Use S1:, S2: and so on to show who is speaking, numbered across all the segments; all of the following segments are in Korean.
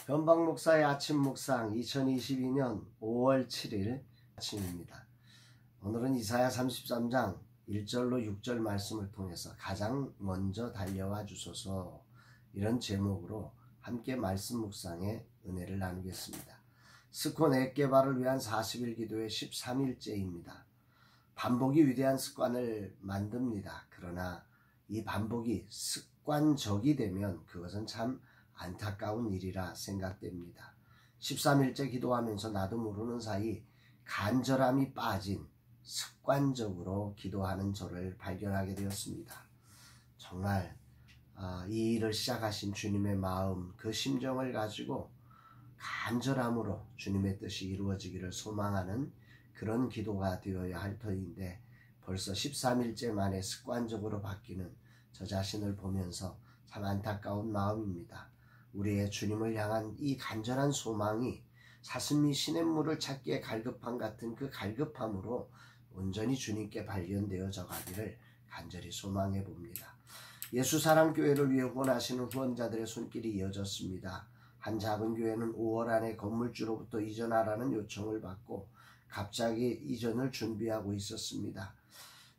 S1: 변방 목사의 아침 묵상 2022년 5월 7일 아침입니다. 오늘은 이사야 33장 1절로 6절 말씀을 통해서 가장 먼저 달려와 주소서, 이런 제목으로 함께 말씀 묵상의 은혜를 나누겠습니다. 스콘 앱 개발을 위한 40일 기도의 13일째입니다. 반복이 위대한 습관을 만듭니다. 그러나 이 반복이 습관적이 되면 그것은 참 안타까운 일이라 생각됩니다. 13일째 기도하면서 나도 모르는 사이 간절함이 빠진 습관적으로 기도하는 저를 발견하게 되었습니다. 정말 이 일을 시작하신 주님의 마음, 그 심정을 가지고 간절함으로 주님의 뜻이 이루어지기를 소망하는 그런 기도가 되어야 할 터인데, 벌써 13일째 만에 습관적으로 바뀌는 저 자신을 보면서 참 안타까운 마음입니다. 우리의 주님을 향한 이 간절한 소망이 사슴이 시냇물을 찾기에 갈급함 같은 그 갈급함으로 온전히 주님께 발견되어져 가기를 간절히 소망해 봅니다. 예수사랑교회를 위해 후원하시는 후원자들의 손길이 이어졌습니다. 한 작은 교회는 5월 안에 건물주로부터 이전하라는 요청을 받고 갑자기 이전을 준비하고 있었습니다.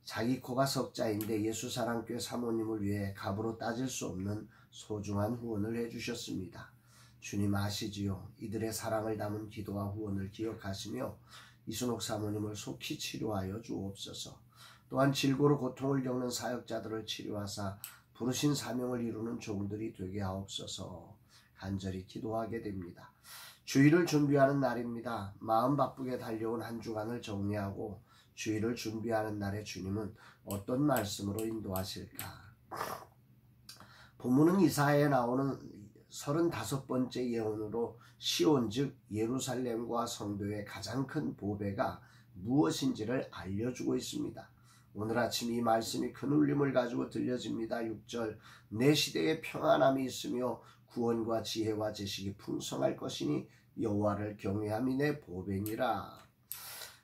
S1: 자기 코가 석자인데 예수사랑교회 사모님을 위해 값으로 따질 수 없는 소중한 후원을 해주셨습니다. 주님 아시지요? 이들의 사랑을 담은 기도와 후원을 기억하시며 이순옥 사모님을 속히 치료하여 주옵소서. 또한 질고로 고통을 겪는 사역자들을 치료하사 부르신 사명을 이루는 종들이 되게 하옵소서. 간절히 기도하게 됩니다. 주일을 준비하는 날입니다. 마음 바쁘게 달려온 한 주간을 정리하고 주일을 준비하는 날에 주님은 어떤 말씀으로 인도하실까? 본문은 이사야에 나오는 35번째 예언으로 시온 즉 예루살렘과 성도의 가장 큰 보배가 무엇인지를 알려주고 있습니다. 오늘 아침 이 말씀이 큰 울림을 가지고 들려집니다. 6절, 내 시대에 평안함이 있으며 구원과 지혜와 지식이 풍성할 것이니 여호와를 경외함이 내 보배니라.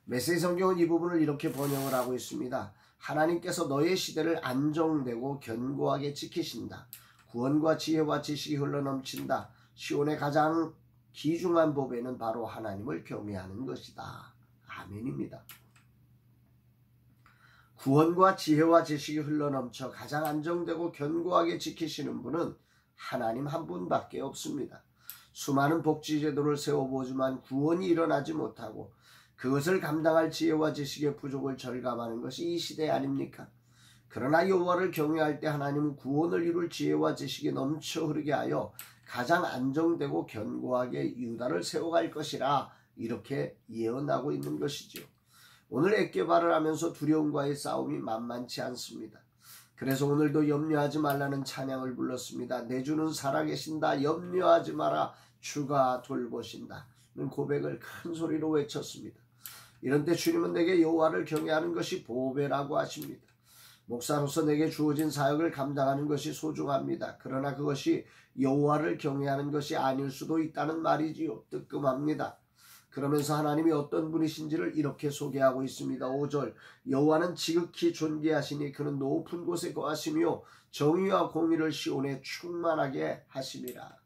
S1: 메시지 성경은 이 부분을 이렇게 번역을 하고 있습니다. 하나님께서 너의 시대를 안정되고 견고하게 지키신다. 구원과 지혜와 지식이 흘러넘친다. 시온의 가장 귀중한 보배는 바로 하나님을 경외하는 것이다. 아멘입니다. 구원과 지혜와 지식이 흘러넘쳐 가장 안정되고 견고하게 지키시는 분은 하나님 한 분밖에 없습니다. 수많은 복지제도를 세워보지만 구원이 일어나지 못하고 그것을 감당할 지혜와 지식의 부족을 절감하는 것이 이 시대 아닙니까? 그러나 여호와를 경외할 때 하나님은 구원을 이룰 지혜와 지식이 넘쳐 흐르게 하여 가장 안정되고 견고하게 유다를 세워갈 것이라, 이렇게 예언하고 있는 것이죠. 오늘 앱 개발을 하면서 두려움과의 싸움이 만만치 않습니다. 그래서 오늘도 염려하지 말라는 찬양을 불렀습니다. 내 주는 살아계신다. 염려하지 마라. 주가 돌보신다. 는 고백을 큰 소리로 외쳤습니다. 이런 때 주님은 내게 여호와를 경외하는 것이 보배라고 하십니다. 목사로서 내게 주어진 사역을 감당하는 것이 소중합니다. 그러나 그것이 여호와를 경외하는 것이 아닐 수도 있다는 말이지요. 뜨끔합니다. 그러면서 하나님이 어떤 분이신지를 이렇게 소개하고 있습니다. 5절, 여호와는 지극히 존귀하시니 그는 높은 곳에 거하시며 정의와 공의를 시온에 충만하게 하심이라.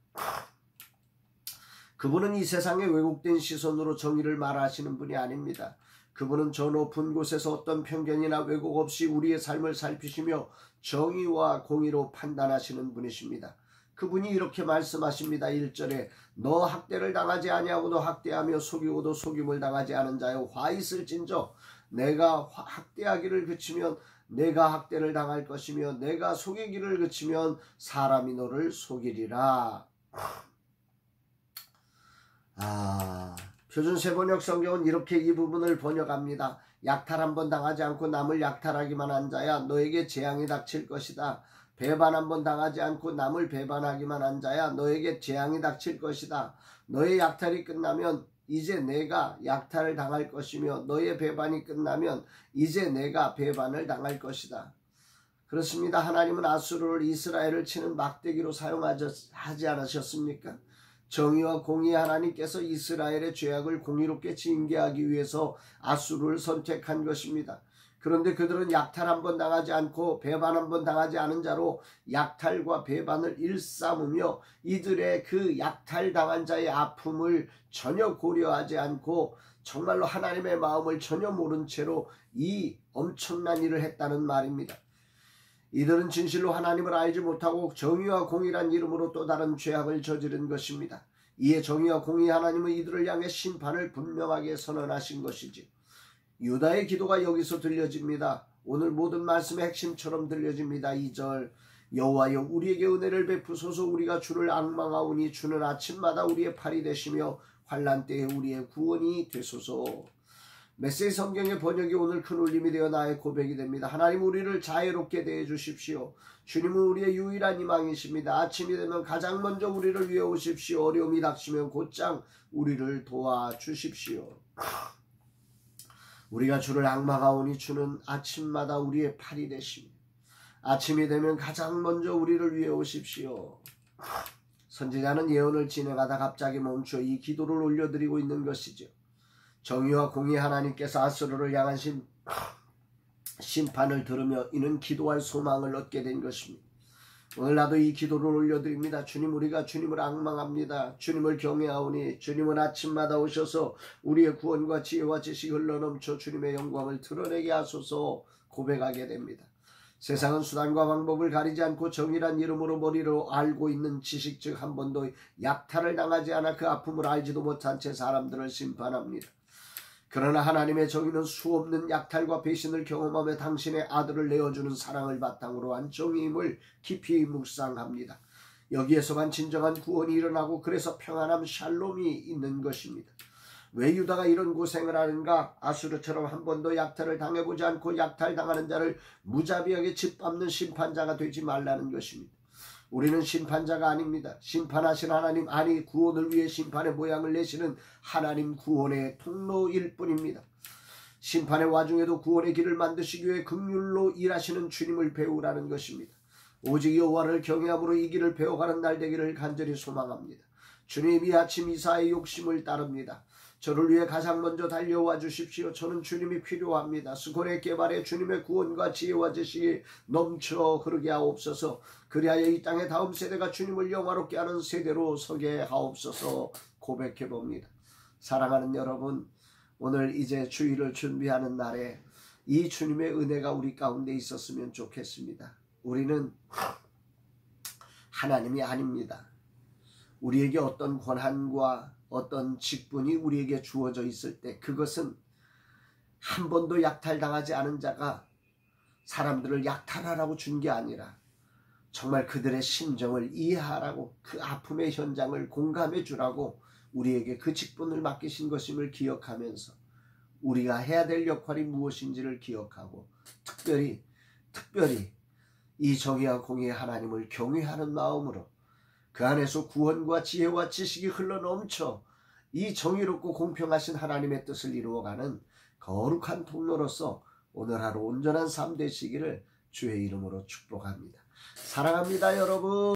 S1: 그분은 이 세상의 왜곡된 시선으로 정의를 말하시는 분이 아닙니다. 그분은 저 높은 곳에서 어떤 편견이나 왜곡 없이 우리의 삶을 살피시며 정의와 공의로 판단하시는 분이십니다. 그분이 이렇게 말씀하십니다. 1절에 너 학대를 당하지 아니하고도 학대하며 속이고도 속임을 당하지 않은 자여 화 있을진저, 내가 학대하기를 그치면 내가 학대를 당할 것이며 내가 속이기를 그치면 사람이 너를 속이리라. 표준 세번역 성경은 이렇게 이 부분을 번역합니다. 약탈 한번 당하지 않고 남을 약탈하기만 한 자야 너에게 재앙이 닥칠 것이다. 배반 한번 당하지 않고 남을 배반하기만 한 자야 너에게 재앙이 닥칠 것이다. 너의 약탈이 끝나면 이제 내가 약탈을 당할 것이며 너의 배반이 끝나면 이제 내가 배반을 당할 것이다. 그렇습니다. 하나님은 아수르를 이스라엘을 치는 막대기로 사용하지 않으셨습니까? 정의와 공의의 하나님께서 이스라엘의 죄악을 공의롭게 징계하기 위해서 아수르를 선택한 것입니다. 그런데 그들은 약탈 한번 당하지 않고 배반 한번 당하지 않은 자로 약탈과 배반을 일삼으며 이들의 그 약탈 당한 자의 아픔을 전혀 고려하지 않고 정말로 하나님의 마음을 전혀 모른 채로 이 엄청난 일을 했다는 말입니다. 이들은 진실로 하나님을 알지 못하고 정의와 공의란 이름으로 또 다른 죄악을 저지른 것입니다. 이에 정의와 공의 하나님은 이들을 향해 심판을 분명하게 선언하신 것이지. 유다의 기도가 여기서 들려집니다. 오늘 모든 말씀의 핵심처럼 들려집니다. 2절 여호와여 우리에게 은혜를 베푸소서. 우리가 주를 앙망하오니 주는 아침마다 우리의 팔이 되시며 환난 때에 우리의 구원이 되소서. 메시지 성경의 번역이 오늘 큰 울림이 되어 나의 고백이 됩니다. 하나님 우리를 자애롭게 대해 주십시오. 주님은 우리의 유일한 희망이십니다. 아침이 되면 가장 먼저 우리를 위해 오십시오. 어려움이 닥치면 곧장 우리를 도와주십시오. 우리가 주를 앙망하오니 주는 아침마다 우리의 팔이 되시며 아침이 되면 가장 먼저 우리를 위해 오십시오. 선지자는 예언을 진행하다 갑자기 멈춰 이 기도를 올려드리고 있는 것이죠. 정의와 공의 하나님께서 아수르를 향한 심판을 들으며 이는 기도할 소망을 얻게 된 것입니다. 오늘 나도 이 기도를 올려드립니다. 주님, 우리가 주님을 앙망합니다. 주님을 경외하오니 주님은 아침마다 오셔서 우리의 구원과 지혜와 지식이 흘러넘쳐 주님의 영광을 드러내게 하소서 고백하게 됩니다. 세상은 수단과 방법을 가리지 않고 정의란 이름으로 머리로 알고 있는 지식 즉 한 번도 약탈을 당하지 않아 그 아픔을 알지도 못한 채 사람들을 심판합니다. 그러나 하나님의 정의는 수없는 약탈과 배신을 경험하며 당신의 아들을 내어주는 사랑을 바탕으로 한 정의임을 깊이 묵상합니다. 여기에서만 진정한 구원이 일어나고 그래서 평안함 샬롬이 있는 것입니다. 왜 유다가 이런 고생을 하는가? 아수르처럼 한 번도 약탈을 당해보지 않고 약탈당하는 자를 무자비하게 짓밟는 심판자가 되지 말라는 것입니다. 우리는 심판자가 아닙니다. 심판하신 하나님, 아니 구원을 위해 심판의 모양을 내시는 하나님 구원의 통로일 뿐입니다. 심판의 와중에도 구원의 길을 만드시기 위해 긍휼로 일하시는 주님을 배우라는 것입니다. 오직 여호와를 경외함으로 이 길을 배워가는 날 되기를 간절히 소망합니다. 주님 이 아침 이사의 욕심을 따릅니다. 저를 위해 가장 먼저 달려와 주십시오. 저는 주님이 필요합니다. 스콘의 개발에 주님의 구원과 지혜와 지식이 넘쳐 흐르게 하옵소서. 그리하여 이 땅의 다음 세대가 주님을 영화롭게 하는 세대로 서게 하옵소서 고백해 봅니다. 사랑하는 여러분, 오늘 이제 주일을 준비하는 날에 이 주님의 은혜가 우리 가운데 있었으면 좋겠습니다. 우리는 하나님이 아닙니다. 우리에게 어떤 권한과 어떤 직분이 우리에게 주어져 있을 때 그것은 한 번도 약탈당하지 않은 자가 사람들을 약탈하라고 준 게 아니라 정말 그들의 심정을 이해하라고 그 아픔의 현장을 공감해 주라고 우리에게 그 직분을 맡기신 것임을 기억하면서 우리가 해야 될 역할이 무엇인지를 기억하고 특별히 이 정의와 공의의 하나님을 경외하는 마음으로 그 안에서 구원과 지혜와 지식이 흘러넘쳐 이 정의롭고 공평하신 하나님의 뜻을 이루어가는 거룩한 통로로서 오늘 하루 온전한 삶 되시기를 주의 이름으로 축복합니다. 사랑합니다, 여러분.